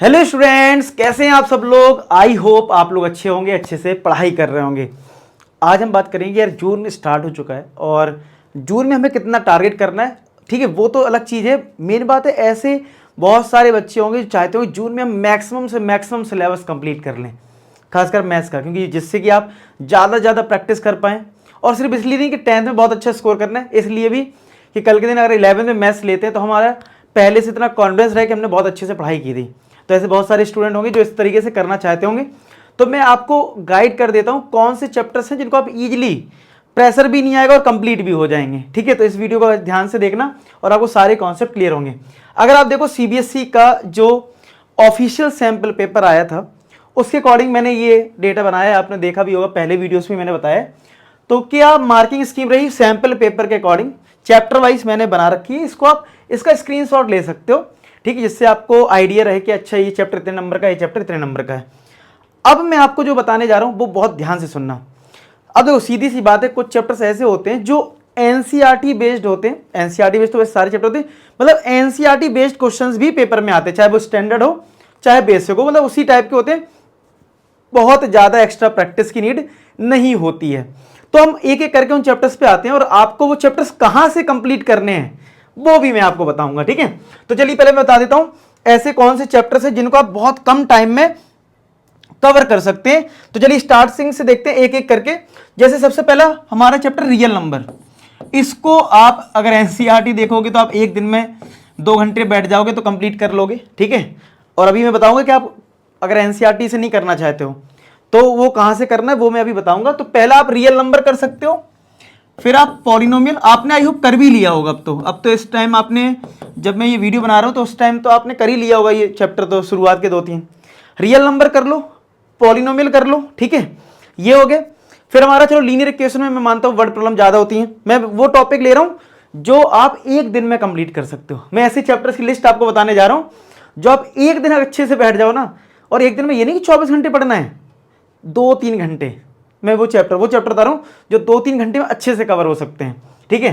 Hello students, कैसे हैं आप सब लोग। आई होप आप लोग अच्छे होंगे, अच्छे से पढ़ाई कर रहे होंगे। आज हम बात करेंगे यार, जून स्टार्ट हो चुका है और जून में हमें कितना टारगेट करना है। ठीक है, वो तो अलग चीज़ है। मेन बात है ऐसे बहुत सारे बच्चे होंगे जो चाहते होंगे जून में हम मैक्सिमम से मैक्सिमम सिलेबस कंप्लीट कर लें, खासकर मैथ्स का, क्योंकि जिससे कि आप ज़्यादा से ज़्यादा प्रैक्टिस कर पाएँ। और सिर्फ इसलिए नहीं कि 10th में बहुत अच्छा स्कोर करना है, इसलिए भी कि कल के दिन अगर 11th में मैथ्स लेते हैं तो हमारा पहले से इतना कॉन्फिडेंस रहे कि हमने बहुत अच्छे से पढ़ाई की थी। तो ऐसे बहुत सारे स्टूडेंट होंगे जो इस तरीके से करना चाहते होंगे। तो मैं आपको गाइड कर देता हूं कौन से चैप्टर्स हैं जिनको आप इजीली, प्रेशर भी नहीं आएगा और कंप्लीट भी हो जाएंगे। ठीक है, तो इस वीडियो को ध्यान से देखना और आपको सारे कॉन्सेप्ट क्लियर होंगे। अगर आप देखो सीबीएसई का जो ऑफिशियल सैंपल पेपर आया था उसके अकॉर्डिंग मैंने ये डेटा बनाया है, आपने देखा भी होगा, पहले वीडियोस में मैंने बताया। तो क्या मार्किंग स्कीम रही सैंपल पेपर के अकॉर्डिंग, चैप्टर वाइज मैंने बना रखी है। इसको आप इसका स्क्रीनशॉट ले सकते हो, ठीक है, जिससे आपको आइडिया रहे कि अच्छा ये चैप्टर इतने नंबर का है, ये चैप्टर इतने नंबर का है। अब मैं आपको जो बताने जा रहा हूं वो बहुत ध्यान से सुनना। अब देखो सीधी सी बात है, कुछ चैप्टर्स ऐसे होते हैं जो एनसीईआरटी बेस्ड होते हैं। एनसीईआरटी बेस्ड तो वैसे सारे चैप्टर होते हैं, मतलब एनसीईआरटी बेस्ड क्वेश्चंस भी पेपर में आते हैं, चाहे वो स्टैंडर्ड हो चाहे बेसिक हो, मतलब उसी टाइप के होते हैं। बहुत ज्यादा एक्स्ट्रा प्रैक्टिस की नीड नहीं होती है। तो हम एक एक करके उन चैप्टर्स पे आते हैं और आपको वो चैप्टर्स कहां से कंप्लीट करने हैं वो भी मैं आपको बताऊंगा। ठीक है, तो चलिए पहले मैं बता देता हूं ऐसे कौन से चैप्टर्स हैं जिनको आप बहुत कम टाइम में कवर कर सकते हैं। तो चलिए स्टार्टिंग से देखते हैं एक एक करके। जैसे सबसे पहला हमारा चैप्टर रियल नंबर, इसको आप अगर एनसीईआरटी देखोगे तो आप एक दिन में 2 घंटे बैठ जाओगे तो कंप्लीट कर लोगे। ठीक है, और अभी मैं बताऊंगा कि आप अगर एनसीईआरटी से नहीं करना चाहते हो तो वो कहां से करना है वो मैं अभी बताऊंगा। तो पहला आप रियल नंबर कर सकते हो, फिर आप पॉलिनोमियल, आपने आई होप कर भी लिया होगा। अब तो इस टाइम आपने, जब मैं ये वीडियो बना रहा हूं तो उस टाइम तो आपने कर ही लिया होगा ये चैप्टर, तो शुरुआत के 2-3 रियल नंबर कर लो, पॉलिनोमियल कर लो। ठीक है, ये हो गए। फिर हमारा चलो लीनियर इक्वेशन में मैं मानता हूं वर्ड प्रॉब्लम ज्यादा होती है, मैं वो टॉपिक ले रहा हूं जो आप एक दिन में कंप्लीट कर सकते हो। मैं ऐसे चैप्टर्स की लिस्ट आपको बताने जा रहा हूं जो आप एक दिन अच्छे से बैठ जाओ ना, और एक दिन में ये नहीं कि 24 घंटे पढ़ना है, 2-3 घंटे मैं वो चैप्टर बता रहा हूं जो 2-3 घंटे में अच्छे से कवर हो सकते हैं। ठीक है,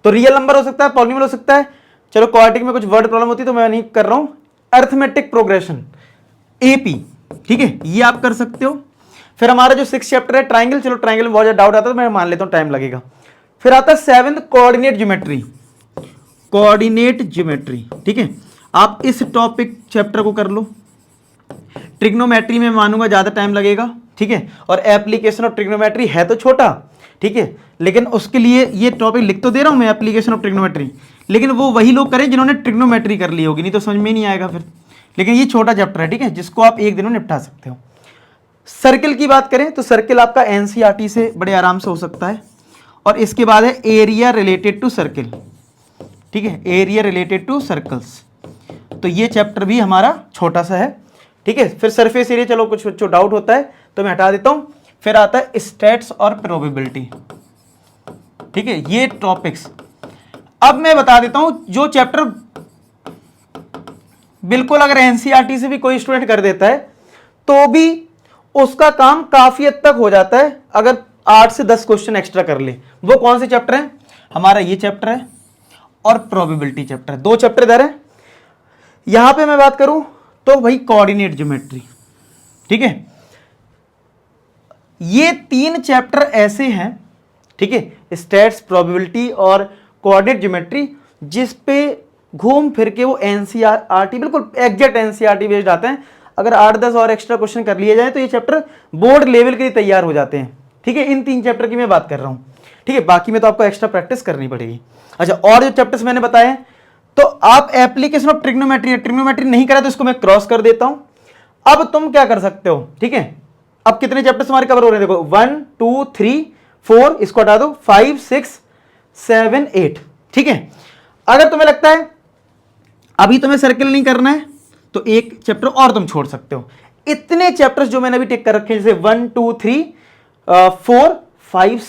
तो रियल नंबर हो सकता है, पॉलिनोमियल हो सकता है। चलो क्वाड्रेटिक में कुछ वर्ड प्रॉब्लम होती है तो मैं नहीं कर रहा हूं। अरिथमेटिक प्रोग्रेशन, एपी, ठीक है, ये आप कर सकते हो। फिर हमारा जो 6th चैप्टर है ट्राइंगल, चलो ट्राइंगल में बहुत ज्यादा डाउट आता है तो मैं मान लेता हूं टाइम लगेगा। फिर आता है 7th कोऑर्डिनेट ज्योमेट्री, ठीक है, आप इस टॉपिक चैप्टर को कर लो। ट्रिग्नोमेट्री में मानूंगा ज्यादा टाइम लगेगा। ठीक है, और एप्लीकेशन ऑफ ट्रिग्नोमेट्री है तो छोटा, ठीक है, लेकिन उसके लिए ये टॉपिक लिख तो दे रहा हूं मैं, एप्लीकेशन ऑफ ट्रिग्नोमेट्री, लेकिन वो वही लोग करें जिन्होंने ट्रिग्नोमेट्री कर ली होगी, नहीं तो समझ में नहीं आएगा फिर। लेकिन ये छोटा चैप्टर है, ठीक है, जिसको आप एक दिन में निपटा सकते हो। सर्किल की बात करें तो सर्किल आपका एनसीईआरटी से बड़े आराम से हो सकता है। और इसके बाद है एरिया रिलेटेड टू सर्किल, ठीक है, एरिया रिलेटेड टू सर्कल्स, तो ये चैप्टर भी हमारा छोटा सा है। ठीक है, फिर सरफेस एरिया, चलो कुछ जो डाउट होता है तो मैं हटा देता हूं। फिर आता है स्टैट्स और प्रोबेबिलिटी, ठीक है, ये टॉपिक्स। अब मैं बता देता हूं जो चैप्टर बिल्कुल अगर एनसीईआरटी से भी कोई स्टूडेंट कर देता है तो भी उसका काम काफी हद तक हो जाता है अगर 8 से 10 क्वेश्चन एक्स्ट्रा कर ले। वो कौन से चैप्टर है, हमारा ये चैप्टर है और प्रोबेबिलिटी चैप्टर, 2 चैप्टर इधर है। यहां पे मैं बात करूं तो भाई कोऑर्डिनेट ज्योमेट्री, ठीक है, ये 3 चैप्टर ऐसे हैं, ठीक है, स्टैट्स, प्रोबेबिलिटी और कोऑर्डिनेट ज्योमेट्री, जिस पे घूम फिर के वो एनसीईआरटी बिल्कुल एग्जैक्ट एनसीईआरटी बेस्ड आते हैं। अगर 8-10 और एक्स्ट्रा क्वेश्चन कर लिए जाए तो ये चैप्टर बोर्ड लेवल के लिए तैयार हो जाते हैं। ठीक है, इन 3 चैप्टर की मैं बात कर रहा हूं। ठीक है, बाकी में तो आपको एक्स्ट्रा प्रैक्टिस करनी पड़ेगी। अच्छा, और जो चैप्टर्स मैंने बताए हैं, तो आप एप्लीकेशन ऑफ ट्रिग्नोमेट्री नहीं करा तो इसको मैं क्रॉस कर देता हूं। अब तुम क्या कर सकते हो, ठीक है, अब कितने चैप्टर्स हमारे कवर हो रहे हैं, देखो 1 2 3 4, इसको हटा दो, 5 6 7 8। ठीक है, अगर तुम्हें लगता है अभी तुम्हें सर्किल नहीं करना है तो एक चैप्टर और तुम छोड़ सकते हो। इतने चैप्टर्स जो मैंने अभी टिक कर रखे हैं, जैसे 1 2 3 4 5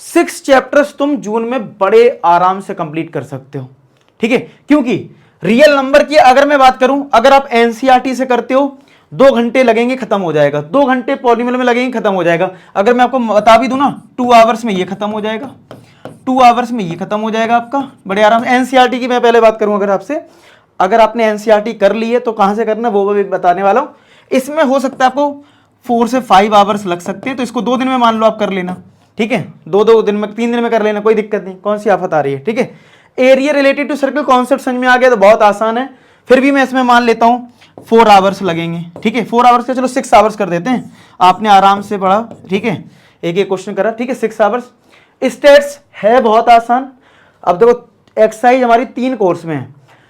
6 चैप्टर्स तुम जून में बड़े आराम से कंप्लीट कर सकते हो। ठीक है, क्योंकि रियल नंबर की अगर मैं बात करूं, अगर आप एनसीईआरटी से करते हो 2 घंटे लगेंगे, खत्म हो जाएगा। 2 घंटे पॉलीमर में लगेंगे, खत्म हो जाएगा। अगर मैं आपको बता भी दूं ना, 2 आवर्स में ये खत्म हो जाएगा, 2 आवर्स में ये खत्म हो जाएगा आपका बड़े आराम से। एनसीईआरटी की मैं पहले बात करूं अगर आपसे, अगर आपने एनसीईआरटी कर ली है तो कहाँ से करना वो भी बताने वाला हूँ। इसमें हो सकता है आपको 4 से 5 आवर्स लग सकते हैं, तो इसको 2 दिन में मान लो आप कर लेना, ठीक है, 2 दिन में 3 दिन में कर लेना, कोई दिक्कत नहीं। कौन सी आफत आ रही है, ठीक है। Area related to circle concept समझ में आ गया तो बहुत आसान है, फिर भी मैं इसमें मान लेता हूँ 4 आवर्स लगेंगे, ठीक है। 4 आवर्स का चलो 6 आवर्स कर देते हैं, आपने आराम से पढ़ा, ठीक है, एक एक क्वेश्चन करा, ठीक है, 6 आवर्स। स्टेट्स है बहुत आसान। अब देखो एक्सरसाइज हमारी 3 कोर्स में है,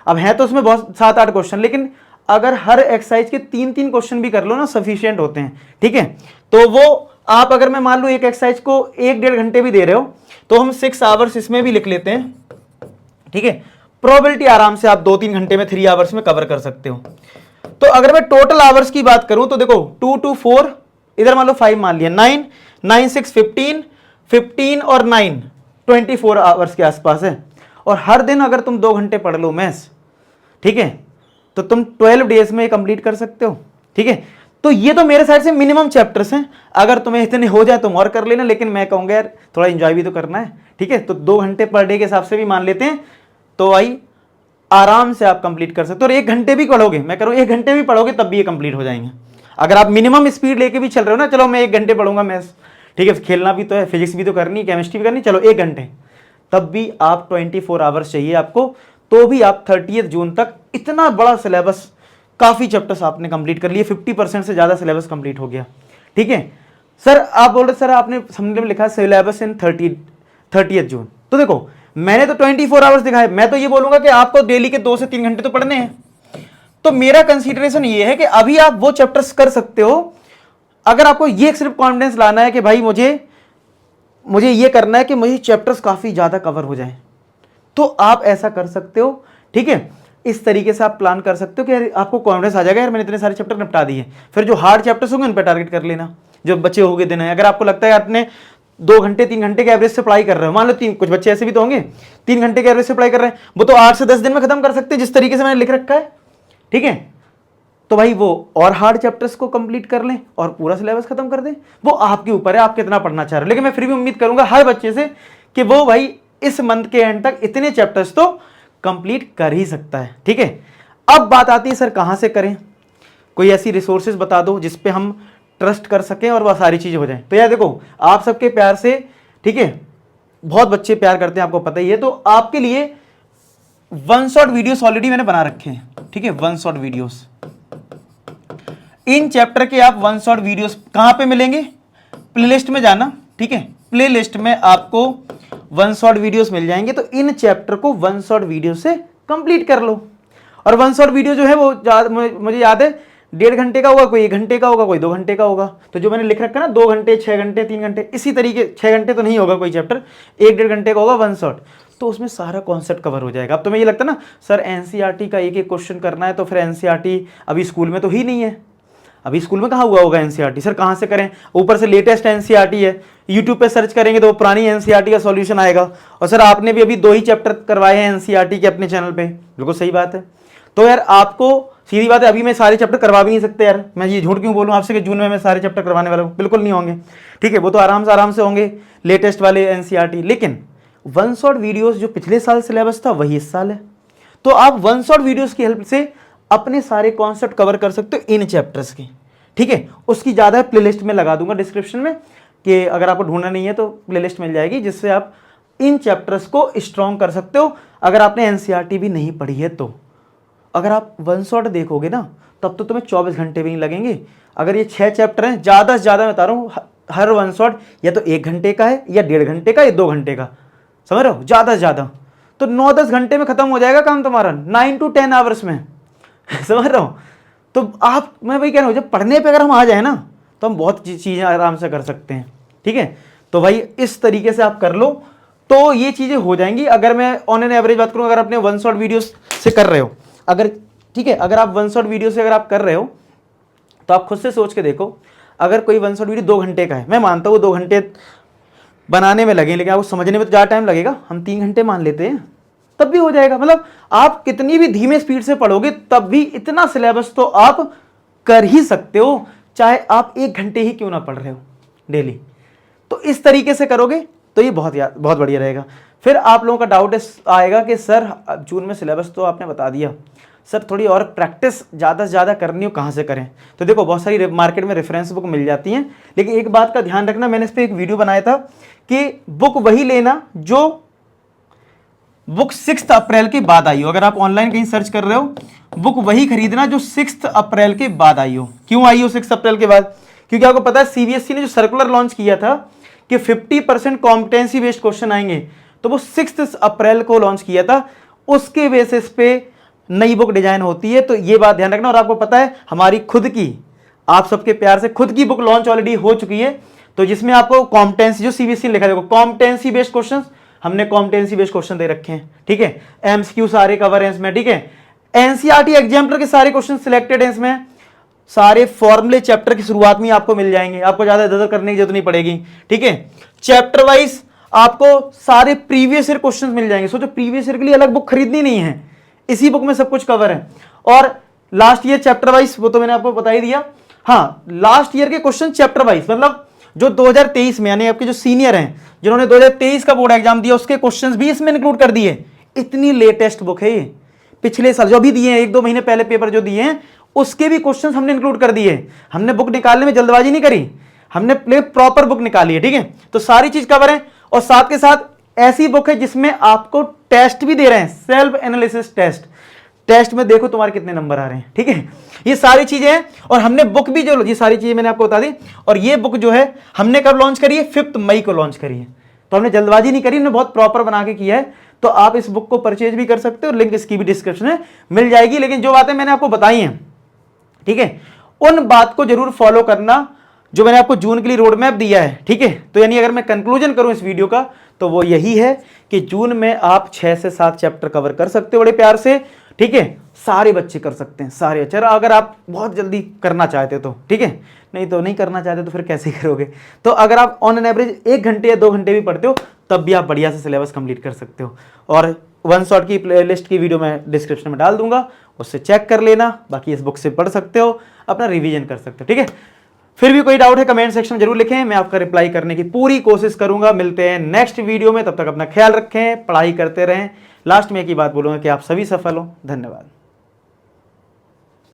अब है तो उसमें बहुत 7-8 क्वेश्चन, लेकिन अगर हर एक्सरसाइज के 3-3 क्वेश्चन भी कर लो ना सफिशिएंट होते हैं, ठीक है। तो वो आप अगर मैं मान लो एक एक्सरसाइज को 1-1.5 घंटे भी दे रहे हो तो हम 6 आवर्स इसमें भी लिख लेते हैं, ठीक है। प्रोबेबिलिटी आराम से आप 2-3 घंटे में 3 आवर्स में कवर कर सकते हो। तो अगर मैं टोटल आवर्स की बात करूं तो देखो 2 to 4, इधर मान लो 5 मान लिया, 9, 9 6 15, 15 और 9 24 आवर्स के आसपास है। और हर दिन अगर तुम 2 घंटे पढ़ लो मैथ्स, ठीक है, तो तुम 12 डेज में कंप्लीट कर सकते हो, ठीक है। तो ये तो मेरे साइड से मिनिमम चैप्टर्स हैं, अगर तुम्हें इतने हो जाए तुम और कर लेना, लेकिन मैं कहूँगा यार थोड़ा एंजॉय भी तो करना है, ठीक है। तो 2 घंटे पर डे के हिसाब से भी मान लेते हैं, तो भाई आराम से आप कंप्लीट कर सकते हो। और 1 घंटे भी पढ़ोगे, मैं कह रहा हूँ 1 घंटे भी पढ़ोगे तब भी ये कंप्लीट हो जाएंगे। अगर आप मिनिमम स्पीड लेके भी चल रहे हो ना, चलो मैं 1 घंटे पढ़ूंगा मैथ्स, ठीक है, खेलना भी तो है, फिजिक्स भी तो करनी, केमिस्ट्री भी करनी, चलो 1 घंटे, तब भी आप 24 आवर्स चाहिए आपको, तो भी आप 30 जून तक इतना बड़ा सिलेबस, काफ़ी चैप्टर्स आपने कंप्लीट कर लिए, 50% से ज़्यादा सिलेबस कंप्लीट हो गया, ठीक है। सर आप बोल रहे सर आपने समझने में लिखा सिलेबस इन 30 जून, तो देखो मैंने तो 24 आवर्स दिखाए, मैं तो ये बोलूंगा कि आपको डेली के 2 से 3 घंटे तो पढ़ने हैं। तो मेरा कंसीडरेशन ये है कि अभी आप वो चैप्टर्स कर सकते हो। अगर आपको ये सिर्फ कॉन्फिडेंस लाना है कि भाई मुझे ये करना है कि मुझे चैप्टर्स काफ़ी ज़्यादा कवर हो जाएं, तो आप ऐसा कर सकते हो, ठीक है। इस तरीके से आप प्लान कर सकते हो कि यार आपको कॉन्फिडेंस आ जाएगा, यार मैंने इतने सारे चैप्टर निपटा दिए। फिर जो हार्ड चैप्टर्स होंगे उन पर टारगेट कर लेना, जो बच्चे हो गए दिन है। अगर आपको लगता है आपने 2 घंटे 3 घंटे के एवरेज से पढ़ाई कर रहे हो, मान लो कुछ बच्चे ऐसे भी तो होंगे 3 घंटे के एवरेज से पढ़ाई कर रहे हैं, वो तो 8 से 10 दिन में खत्म कर सकते हैं जिस तरीके से मैंने लिख रखा है, ठीक है। तो भाई वो और हार्ड चैप्टर्स को कंप्लीट कर लें और पूरा सिलेबस खत्म कर दें, वो आपके ऊपर है आप कितना पढ़ना चाह रहे हो। लेकिन मैं फिर भी उम्मीद करूंगा हर बच्चे से कि वो भाई इस मंथ के एंड तक इतने चैप्टर्स तो कंप्लीट कर ही सकता है, ठीक है। अब बात आती है सर कहां से करें, कोई ऐसी रिसोर्सेज बता दो जिसपे हम ट्रस्ट कर सकें और वह सारी चीजें हो जाएं। तो यार देखो आप सबके प्यार से, ठीक है, बहुत बच्चे प्यार करते हैं आपको पता ही है, तो आपके लिए 1 शॉट वीडियोस ऑलरेडी मैंने बना रखे हैं, ठीक है, 1 शॉट वीडियोस। इन चैप्टर के आप 1 शॉट वीडियोस कहां पे मिलेंगे, प्लेलिस्ट में जाना, ठीक है, प्लेलिस्ट में आपको 1 शॉट वीडियोस मिल जाएंगे। तो इन चैप्टर को 1 शॉट वीडियो से कंप्लीट कर लो। और 1 शॉट वीडियो जो है वो मुझे याद है 1.5 घंटे का होगा, कोई 1 घंटे का होगा, कोई 2 घंटे का होगा। तो जो मैंने लिख रखा है ना 2 घंटे 6 घंटे 3 घंटे, इसी तरीके 6 घंटे तो नहीं होगा कोई चैप्टर, 1-1.5 घंटे का होगा 1 शॉट, तो उसमें सारा कॉन्सेप्ट कवर हो जाएगा। अब तुम्हें ये लगता है ना सर एनसीईआरटी का एक क्वेश्चन करना है, तो फिर एनसीईआरटी अभी स्कूल में तो ही नहीं है, अभी स्कूल में कहाँ हुआ होगा एनसीईआरटी, सर कहाँ से करें, ऊपर से लेटेस्ट एनसीईआरटी है, यूट्यूब पे सर्च करेंगे तो वो पुरानी एनसीईआरटी का सॉल्यूशन आएगा। और सर आपने भी अभी 2 ही चैप्टर करवाए हैं एनसीईआरटी के अपने चैनल पे, बिल्कुल सही बात है। तो यार आपको सीधी बात है अभी मैं सारे चैप्टर करवा भी नहीं सकते यार, मैं ये झूठ क्यों बोलूँ आपसे कि जून में मैं सारे चैप्टर करवाने वाला हूँ, बिल्कुल नहीं होंगे, ठीक है, वो तो आराम से होंगे लेटेस्ट वाले एनसीईआरटी। लेकिन 1 शॉट वीडियोस जो पिछले साल सिलेबस था वही इस साल है, तो आप 1 शॉट वीडियोस की हेल्प से अपने सारे कॉन्सेप्ट कवर कर सकते हो इन चैप्टर्स के, ठीक है। उसकी ज़्यादा प्लेलिस्ट में लगा दूंगा डिस्क्रिप्शन में, कि अगर आपको ढूंढना नहीं है तो प्लेलिस्ट मिल जाएगी, जिससे आप इन चैप्टर्स को स्ट्रॉन्ग कर सकते हो अगर आपने एनसीईआरटी भी नहीं पढ़ी है तो। अगर आप 1 शॉट देखोगे ना तब तो तुम्हें 24 घंटे भी नहीं लगेंगे। अगर ये 6 चैप्टर हैं, ज़्यादा से ज़्यादा मैं बता रहा हूँ हर 1 शॉट या तो 1 घंटे का है या 1.5 घंटे का या 2 घंटे का, समझ रहे हो, ज़्यादा से ज़्यादा तो 9-10 घंटे में खत्म हो जाएगा काम तुम्हारा, 9 to 10 आवर्स में समझ रहे हो। तो आप, मैं वही कह रहा हूँ, जब पढ़ने पे अगर हम आ जाए ना तो हम बहुत चीज़ें आराम से कर सकते हैं, ठीक है। तो भाई इस तरीके से आप कर लो तो ये चीज़ें हो जाएंगी। अगर मैं ऑन एन एवरेज बात करूँ, अगर अपने 1 शॉट वीडियोस से कर रहे हो, अगर ठीक है, अगर आप 1 शॉट वीडियो से अगर आप कर रहे हो तो आप खुद से सोच के देखो, अगर कोई 1 शॉट वीडियो 2 घंटे का है, मैं मानता हूँ 2 घंटे बनाने में लगे, लेकिन आपको समझने में तो ज़्यादा टाइम लगेगा, हम 3 घंटे मान लेते हैं, तब भी हो जाएगा। मतलब आप कितनी भी धीमे स्पीड से पढ़ोगे तब भी इतना सिलेबस तो आप कर ही सकते हो, चाहे आप 1 घंटे ही क्यों ना पढ़ रहे हो डेली। तो इस तरीके से करोगे तो ये बहुत बढ़िया रहेगा। फिर आप लोगों का डाउट आएगा कि सर जून में सिलेबस तो आपने बता दिया, सर थोड़ी और प्रैक्टिस ज़्यादा से ज़्यादा करनी हो, कहाँ से करें? तो देखो बहुत सारी मार्केट में रेफरेंस बुक मिल जाती हैं, लेकिन एक बात का ध्यान रखना, मैंने इस पर एक वीडियो बनाया था कि बुक वही लेना जो बुक 6 अप्रैल के बाद आई हो। अगर आप ऑनलाइन कहीं सर्च कर रहे हो, बुक वही खरीदना जो 6 अप्रैल के बाद आई हो। क्यों आई हो 6 अप्रैल के बाद? क्योंकि आपको पता है सीबीएसई ने जो सर्कुलर लॉन्च किया था कि 50% कॉम्पिटेंसी बेस्ड क्वेश्चन आएंगे, तो वो 6 अप्रैल को लॉन्च किया था, उसके बेसिस पे नई बुक डिजाइन होती है। तो ये बात ध्यान रखना। और आपको पता है हमारी खुद की, आप सबके प्यार से खुद की बुक लॉन्च ऑलरेडी हो चुकी है, तो जिसमें आपको कॉम्पिटेंसी, जो सीबीएसई ने लिखा है, कॉम्पिटेंसी बेस्ड क्वेश्चन, हमने कॉम्पिटेंसी बेस्ड क्वेश्चन दे रखे हैं, ठीक है। एमसीक्यू सारे कवर हैं इसमें, ठीक है। एनसीईआरटी एग्जाम्पलर के सारे क्वेश्चन सिलेक्टेड हैं इसमें, सारे फॉर्मूले चैप्टर की शुरुआत में आपको मिल जाएंगे, आपको ज्यादा इधर करने की जरूरत नहीं पड़ेगी, ठीक है। चैप्टर वाइज आपको सारे प्रीवियस ईयर क्वेश्चंस मिल जाएंगे। सोचो प्रीवियस ईयर के लिए अलग बुक खरीदनी नहीं है, इसी बुक में सब कुछ कवर है। और लास्ट ईयर चैप्टर वाइज, वो तो मैंने आपको बता ही दिया। हाँ, लास्ट ईयर के क्वेश्चन चैप्टर वाइज, मतलब जो 2023 में, यानी आपके जो सीनियर हैं जिन्होंने 2023 का बोर्ड एग्जाम दिया, उसके क्वेश्चंस भी इसमें इंक्लूड कर दिए। इतनी लेटेस्ट बुक है ये, पिछले साल जो अभी दिए हैं, 1-2 महीने पहले पेपर जो दिए हैं, उसके भी क्वेश्चंस हमने इंक्लूड कर दिए। हमने बुक निकालने में जल्दबाजी नहीं करी, हमने प्रॉपर बुक निकाली है, ठीक है। तो सारी चीज कवर है। और साथ के साथ ऐसी बुक है जिसमें आपको टेस्ट भी दे रहे हैं, सेल्फ एनालिसिस टेस्ट। टेस्ट में देखो तुम्हारे कितने नंबर आ रहे हैं, ठीक है। ये सारी चीजें हैं। और हमने बुक भी जो, ये सारी चीजें मैंने आपको बता दी। और ये बुक जो है हमने कब लॉन्च करी है? 5 मई को लॉन्च करी है। तो हमने जल्दबाजी नहीं करी, हमने बहुत प्रॉपर बना के किया है। तो आप इस बुक को परचेज भी कर सकते हो, लिंक इसकी भी डिस्क्रिप्शन में मिल जाएगी। लेकिन जो बातें मैंने आपको बताई हैं, ठीक है, उन बात को जरूर फॉलो करना जो मैंने आपको जून के लिए रोड मैप दिया है, ठीक है। तो यानी अगर मैं कंक्लूजन करूं इस वीडियो का, तो वो यही है कि जून में आप 6 से 7 चैप्टर कवर कर सकते हो बड़े प्यार से, ठीक है। सारे बच्चे कर सकते हैं, सारे अच्छे, अगर आप बहुत जल्दी करना चाहते तो, ठीक है। नहीं तो नहीं करना चाहते तो फिर कैसे करोगे? तो अगर आप ऑन एन एवरेज 1 घंटे या 2 घंटे भी पढ़ते हो, तब भी आप बढ़िया से सिलेबस कंप्लीट कर सकते हो। और वन शॉट की प्लेलिस्ट की वीडियो मैं डिस्क्रिप्शन में डाल दूंगा, उससे चेक कर लेना। बाकी इस बुक से पढ़ सकते हो, अपना रिवीजन कर सकते हो, ठीक है। फिर भी कोई डाउट है कमेंट सेक्शन में जरूर लिखें, मैं आपका रिप्लाई करने की पूरी कोशिश करूंगा। मिलते हैं नेक्स्ट वीडियो में, तब तक अपना ख्याल रखें, पढ़ाई करते रहें। लास्ट में एक ही बात बोलूंगा कि आप सभी सफल हो। धन्यवाद।